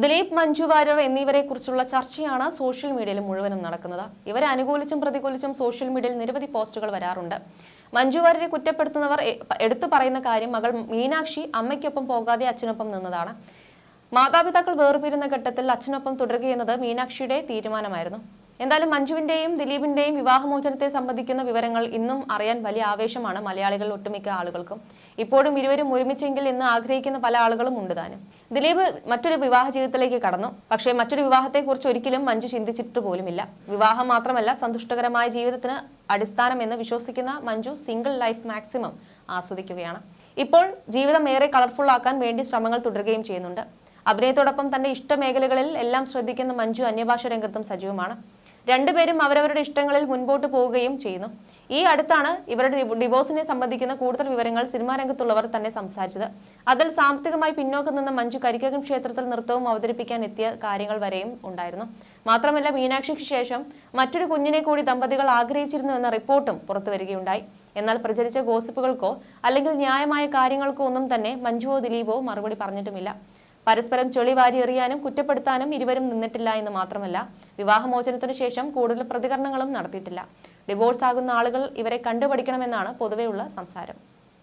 ദിലീപ്, മഞ്ജു വാര്യർ എന്നിവരെ കുറിച്ചുള്ള ചർച്ചയാണ് സോഷ്യൽ മീഡിയയിൽ മുഴുവനും നടക്കുന്നത്. ഇവരെ അനുകൂലിച്ചും പ്രതികൂലിച്ചും സോഷ്യൽ മീഡിയയിൽ നിരവധി പോസ്റ്റുകൾ വരാറുണ്ട്. മഞ്ജു വാര്യരെ കുറ്റപ്പെടുത്തുന്നവർ എടുത്തു പറയുന്ന കാര്യം മകൾ മീനാക്ഷി അമ്മയ്ക്കൊപ്പം പോകാതെ അച്ഛനൊപ്പം നിന്നതാണ്. മാതാപിതാക്കൾ വേർപിരിയുന്ന ഘട്ടത്തിൽ അച്ഛനൊപ്പം തുടരുകയെന്നത് മീനാക്ഷിയുടെ തീരുമാനമായിരുന്നു. എന്തായാലും മഞ്ജുവിന്റെയും ദിലീപിന്റെയും വിവാഹമോചനത്തെ സംബന്ധിക്കുന്ന വിവരങ്ങൾ ഇന്നും അറിയാൻ വലിയ ആവേശമാണ് മലയാളികൾ ഒട്ടുമിക്ക ആളുകൾക്കും. ഇപ്പോഴും ഇരുവരും ഒരുമിച്ചെങ്കിൽ എന്ന് ആഗ്രഹിക്കുന്ന പല ആളുകളും ഉണ്ട് താനും. ദിലീപ് മറ്റൊരു വിവാഹ ജീവിതത്തിലേക്ക് കടന്നു. പക്ഷേ മറ്റൊരു വിവാഹത്തെക്കുറിച്ച് ഒരിക്കലും മഞ്ജു ചിന്തിച്ചിട്ട് പോലുമില്ല. വിവാഹം മാത്രമല്ല, സന്തുഷ്ടകരമായ ജീവിതത്തിന് അടിസ്ഥാനം എന്ന് വിശ്വസിക്കുന്ന മഞ്ജു സിംഗിൾ ലൈഫ് മാക്സിമം ആസ്വദിക്കുകയാണ്. ഇപ്പോൾ ജീവിതം ഏറെ കളർഫുൾ ആക്കാൻ വേണ്ടി ശ്രമങ്ങൾ തുടരുകയും ചെയ്യുന്നുണ്ട്. അഭിനയത്തോടൊപ്പം തന്റെ ഇഷ്ടമേഖലകളിൽ എല്ലാം ശ്രദ്ധിക്കുന്ന മഞ്ജു അന്യഭാഷ രംഗത്തും സജീവമാണ്. രണ്ടുപേരും അവരവരുടെ ഇഷ്ടങ്ങളിൽ മുൻപോട്ട് പോവുകയും ചെയ്യുന്നു. ഈ അടുത്താണ് ഇവരുടെ ഡിവോഴ്സിനെ സംബന്ധിക്കുന്ന കൂടുതൽ വിവരങ്ങൾ സിനിമാ രംഗത്തുള്ളവർ തന്നെ സംസാരിച്ചത്. അതിൽ സാമ്പത്തികമായി പിന്നോക്കം നിന്ന മഞ്ജു കരിക്കകം ക്ഷേത്രത്തിൽ നൃത്തവും അവതരിപ്പിക്കാൻ എത്തിയ കാര്യങ്ങൾ വരെയും ഉണ്ടായിരുന്നു. മാത്രമല്ല, മീനാക്ഷിക്ക് ശേഷം മറ്റൊരു കുഞ്ഞിനെ കൂടി ദമ്പതികൾ ആഗ്രഹിച്ചിരുന്നു എന്ന റിപ്പോർട്ടും പുറത്തുവരികയുണ്ടായി. എന്നാൽ പ്രചരിച്ച ഗോസിപ്പുകൾക്കോ അല്ലെങ്കിൽ ന്യായമായ കാര്യങ്ങൾക്കോ ഒന്നും തന്നെ മഞ്ജുവോ ദിലീപോ മറുപടി പറഞ്ഞിട്ടുമില്ല. പരസ്പരം ചൊളി വാരി എറിയാനും കുറ്റപ്പെടുത്താനും ഇരുവരും നിന്നിട്ടില്ല എന്ന് മാത്രമല്ല, വിവാഹമോചനത്തിന് ശേഷം കൂടുതൽ പ്രതികരണങ്ങളും നടത്തിയിട്ടില്ല. ഡിവോഴ്സ് ആകുന്ന ആളുകൾ ഇവരെ കണ്ടുപഠിക്കണമെന്നാണ് പൊതുവെയുള്ള സംസാരം.